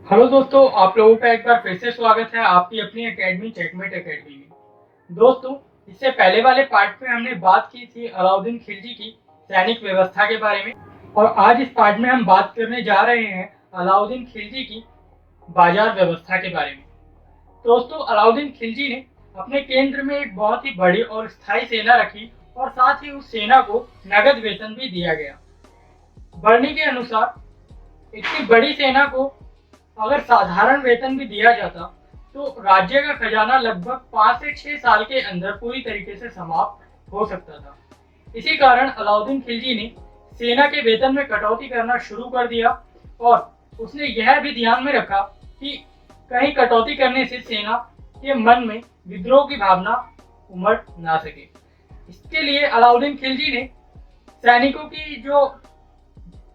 Hello दोस्तों, आप लोगों का एक बार फिर से स्वागत है आपकी अपनी एकेडमी चेकमेट एकेडमी में। दोस्तों, इससे पहले वाले पार्ट में हमने बात की थी अलाउद्दीन खिलजी की सैनिक व्यवस्था के बारे में, और आज इस पार्ट में हम बात करने जा रहे हैं अलाउद्दीन खिलजी की बाजार व्यवस्था के बारे में। दोस्तों, अलाउद्दीन खिलजी ने अपने केंद्र में एक बहुत ही बड़ी और स्थायी सेना रखी और साथ ही उस सेना को नगद वेतन भी दिया गया। बर्नी के अनुसार इतनी बड़ी सेना को अगर साधारण वेतन भी दिया जाता तो राज्य का खजाना लगभग 5 से 6 साल के अंदर पूरी तरीके से समाप्त हो सकता था। इसी कारण अलाउद्दीन खिलजी ने सेना के वेतन में कटौती करना शुरू कर दिया और उसने यह भी ध्यान में रखा कि कहीं कटौती करने से सेना के मन में विद्रोह की भावना उमड़ ना सके। इसके लिए अलाउद्दीन खिलजी ने सैनिकों की जो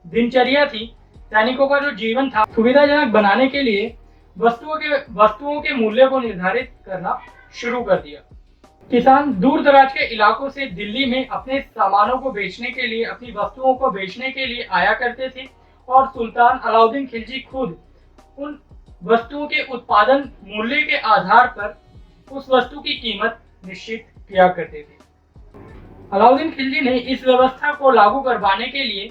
दिनचर्या थी, सैनिकों का जो जीवन था, सुविधाजनक बनाने के लिए वस्तुओं के मूल्य को निर्धारित करना शुरू कर दिया। किसान दूर दराज के इलाकों से दिल्ली में अपने सामानों को बेचने के लिए, अपनी वस्तुओं को बेचने के लिए आया करते थे और सुल्तान अलाउद्दीन खिलजी खुद उन वस्तुओं के उत्पादन मूल्य के आधार पर उस वस्तु की कीमत निश्चित किया करते थे। अलाउद्दीन खिलजी ने इस व्यवस्था को लागू करवाने के लिए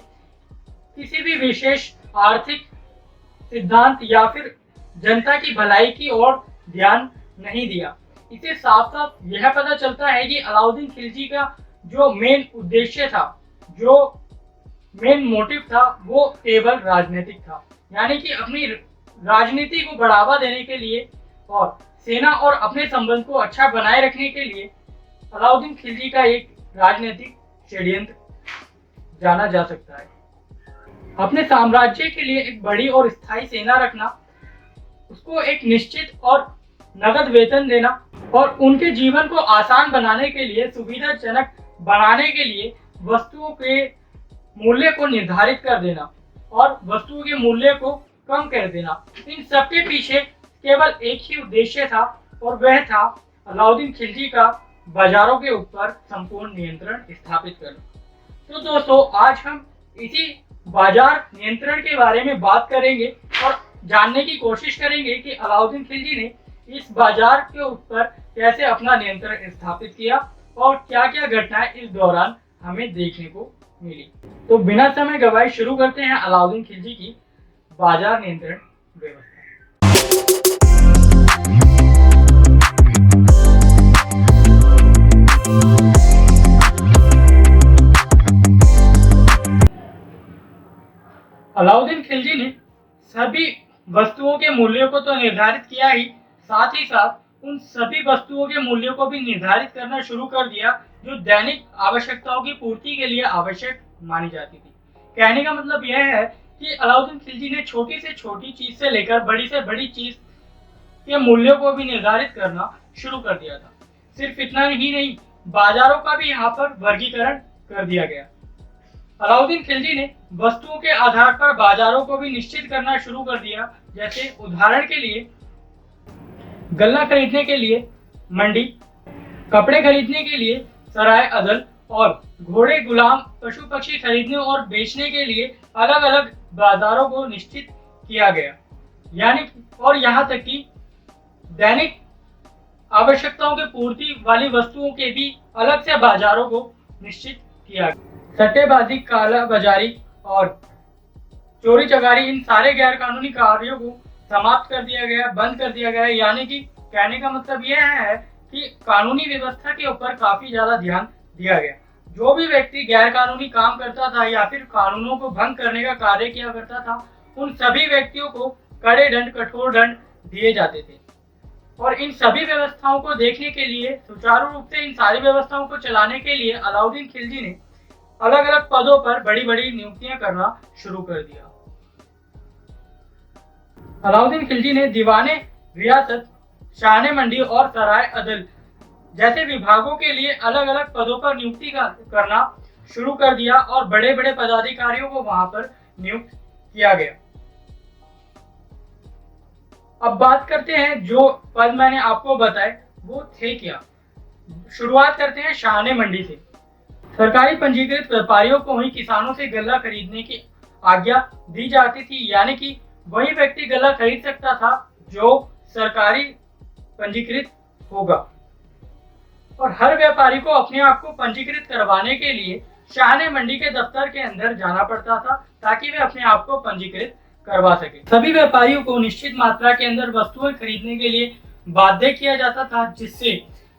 किसी भी विशेष आर्थिक सिद्धांत या फिर जनता की भलाई की ओर ध्यान नहीं दिया। इसे साफ साफ यह पता चलता है कि अलाउद्दीन खिलजी का जो मेन उद्देश्य था, जो मेन मोटिव था, वो केवल राजनीतिक था। यानी कि अपनी राजनीति को बढ़ावा देने के लिए और सेना और अपने संबंध को अच्छा बनाए रखने के लिए अलाउद्दीन खिलजी का एक राजनीतिक षड्यंत्र जाना जा सकता है। अपने साम्राज्य के लिए एक बड़ी और स्थायी सेना रखना, उसको एक निश्चित और नगद वेतन देना और उनके जीवन को आसान बनाने के लिए, सुविधाजनक बनाने के लिए वस्तुओं के मूल्य को निर्धारित कर देना और वस्तुओं के मूल्य को कम कर देना, इन सबके पीछे केवल एक ही उद्देश्य था और वह था अलाउद्दीन खिलजी का बाजारों के ऊपर संपूर्ण नियंत्रण स्थापित करना। तो दोस्तों, आज हम इसी बाजार नियंत्रण के बारे में बात करेंगे और जानने की कोशिश करेंगे कि अलाउद्दीन खिलजी ने इस बाजार के ऊपर कैसे अपना नियंत्रण स्थापित किया और क्या क्या घटनाएं इस दौरान हमें देखने को मिली। तो बिना समय गवाए शुरू करते हैं अलाउद्दीन खिलजी की बाजार नियंत्रण व्यवस्था। अलाउद्दीन खिलजी ने सभी वस्तुओं के मूल्यों को तो निर्धारित किया ही, साथ ही साथ उन सभी वस्तुओं के मूल्यों को भी निर्धारित करना शुरू कर दिया जो दैनिक आवश्यकताओं की पूर्ति के लिए आवश्यक मानी जाती थी। कहने का मतलब यह है कि अलाउद्दीन खिलजी ने छोटी से छोटी चीज से लेकर बड़ी से बड़ी चीज के मूल्यों को भी निर्धारित करना शुरू कर दिया था। सिर्फ इतना ही नहीं, बाजारों का भी यहाँ पर वर्गीकरण कर दिया गया। अलाउद्दीन खिलजी ने वस्तुओं के आधार पर बाजारों को भी निश्चित करना शुरू कर दिया। जैसे उदाहरण के लिए, गल्ला खरीदने के लिए मंडी, कपड़े खरीदने के लिए सराय अदल और घोड़े गुलाम पशु पक्षी खरीदने और बेचने के लिए अलग अलग बाजारों को निश्चित किया गया। यानी और यहाँ तक कि दैनिक आवश्यकताओं की पूर्ति वाली वस्तुओं के भी अलग से बाजारों को निश्चित किया गया। सट्टेबाजी, काला बाजारी और चोरी चकारी, इन सारे गैर कानूनी कार्यों को समाप्त कर दिया गया, बंद कर दिया गया। यानी कि कहने का मतलब यह है कि कानूनी व्यवस्था के ऊपर काफी ज्यादा ध्यान दिया गया। जो भी व्यक्ति गैर कानूनी काम करता था या फिर कानूनों को भंग करने का कार्य किया करता था, उन सभी व्यक्तियों को कड़े दंड, कठोर दंड दिए जाते थे। और इन सभी व्यवस्थाओं को देखने के लिए, सुचारू रूप से इन सारी व्यवस्थाओं को चलाने के लिए अलाउद्दीन खिलजी ने अलग अलग पदों पर बड़ी बड़ी नियुक्तियां करना शुरू कर दिया। अलाउद्दीन खिलजी ने दीवाने रियासत, शाहने मंडी और सराय अदल जैसे विभागों के लिए अलग अलग पदों पर नियुक्ति करना शुरू कर दिया और बड़े बड़े पदाधिकारियों को वहां पर नियुक्त किया गया। अब बात करते हैं जो पद मैंने आपको बताए वो थे क्या। शुरुआत करते हैं शाहने मंडी से। सरकारी पंजीकृत व्यापारियों को ही किसानों से गल्ला खरीदने की आज्ञा दी जाती थी। यानी कि वही व्यक्ति गला खरीद सकता था जो सरकारी पंजीकृत होगा, और हर व्यापारी को अपने आप को पंजीकृत करवाने के लिए शाहने मंडी के दफ्तर के अंदर जाना पड़ता था ताकि वे अपने आप को पंजीकृत करवा सके। सभी व्यापारियों को निश्चित मात्रा के अंदर वस्तुएं खरीदने के लिए बाध्य किया जाता था, जिससे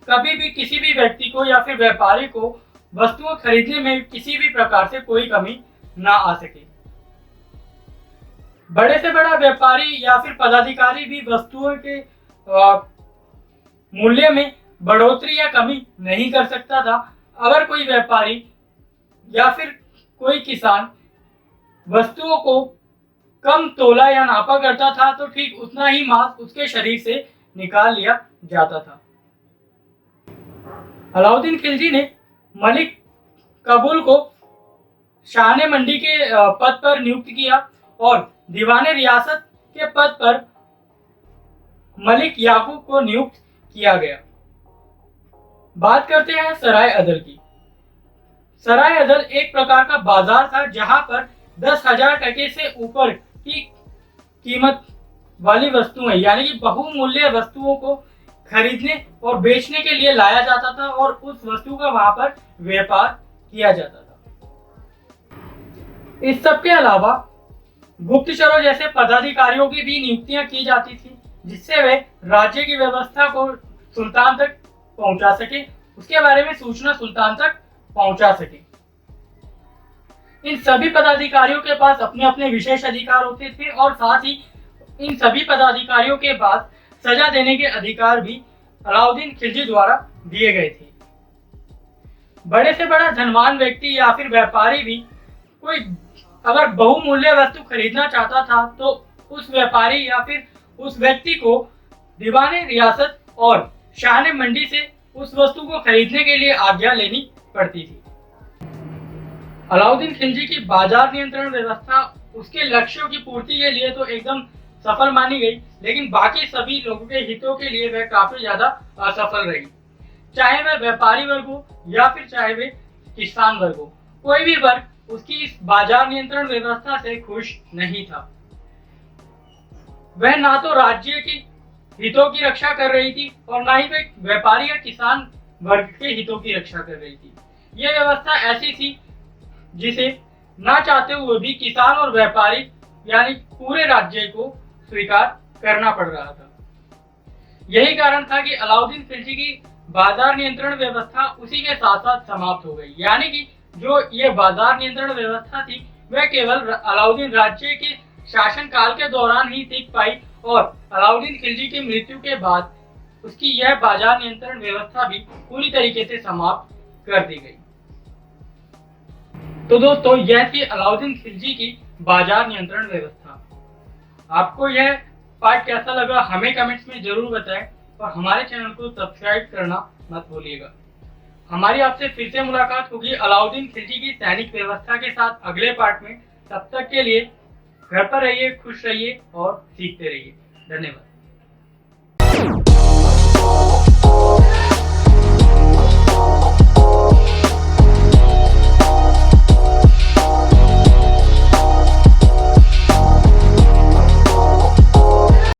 कभी भी किसी भी व्यक्ति को या फिर व्यापारी को वस्तुएं खरीदने में किसी भी प्रकार से कोई कमी ना आ सके। बड़े से बड़ा व्यापारी या फिर पदाधिकारी भी वस्तुओं के मूल्य में बढ़ोतरी या कमी नहीं कर सकता था। अगर कोई व्यापारी या फिर कोई किसान वस्तुओं को कम तोला या नापा करता था तो ठीक उतना ही मांस उसके शरीर से निकाल लिया जाता था। अलाउद्दीन खिलजी ने मलिक काबुल को शाहने मंडी के पद पर नियुक्त किया और दीवाने रियासत के पद पर मलिक याकूब को नियुक्त किया गया। बात करते हैं सराय अदल की। सराय अदल एक प्रकार का बाजार था जहां पर 10,000 टके से ऊपर की कीमत वाली वस्तुएं यानी कि बहुमूल्य वस्तुओं को खरीदने और बेचने के लिए लाया जाता था और उस वस्तु का वहां पर व्यापार किया जाता था। इस सब के अलावा गुप्तचरों जैसे पदाधिकारियों की भी नियुक्तियां की जाती थी, जिससे वे राज्य की व्यवस्था को सुल्तान तक पहुंचा सके, उसके बारे में सूचना सुल्तान तक पहुंचा सके। इन सभी पदाधिकारियों के पास अपने अपने विशेष अधिकार होते थे और साथ ही इन सभी पदाधिकारियों के पास सजा देने के अधिकार भी अलाउद्दीन खिलजी द्वारा दिए गए थे। बड़े से बड़ा धनवान व्यक्ति या फिर व्यापारी भी कोई अगर बहुमूल्य वस्तु खरीदना चाहता था तो उस व्यापारी या फिर उस व्यक्ति को दीवाने रियासत और शाहने मंडी से उस वस्तु को खरीदने के लिए आज्ञा लेनी पड़ती थी। अलाउद्दीन खिलजी की बाजार नियंत्रण व्यवस्था उसके लक्ष्यों की पूर्ति के लिए तो एकदम सफल मानी गई, लेकिन बाकी सभी लोगों के हितों के लिए वह काफी ज्यादा असफल रही। चाहे वह व्यापारी वर्ग हो या फिर चाहे वह किसान वर्ग हो, कोई भी वर्ग उसकी इस बाजार नियंत्रण व्यवस्था से खुश नहीं था। वह ना तो राज्य की हितों की रक्षा कर रही थी और ना ही वह व्यापारी या किसान वर्ग के हितों की रक्षा कर रही थी। यह व्यवस्था ऐसी थी जिसे ना चाहते हुए भी किसान और व्यापारी यानी पूरे राज्य को स्वीकार करना पड़ रहा था। यही कारण था कि अलाउद्दीन खिलजी की बाजार नियंत्रण व्यवस्था उसी के साथ साथ समाप्त हो गई, यानी कि जो ये बाजार नियंत्रण व्यवस्था थी वह केवल अलाउद्दीन राज्य के शासन काल के दौरान ही टिक पाई और अलाउद्दीन खिलजी की मृत्यु के बाद उसकी यह बाजार नियंत्रण व्यवस्था भी पूरी तरीके से समाप्त कर दी गई। तो दोस्तों, यह थी अलाउद्दीन खिलजी की बाजार नियंत्रण व्यवस्था। आपको यह पार्ट कैसा लगा हमें कमेंट्स में जरूर बताएं और हमारे चैनल को सब्सक्राइब करना मत भूलिएगा। हमारी आपसे फिर से मुलाकात होगी अलाउद्दीन खिलजी की सैनिक व्यवस्था के साथ अगले पार्ट में। तब तक के लिए घर पर रहिए, खुश रहिए और सीखते रहिए। धन्यवाद।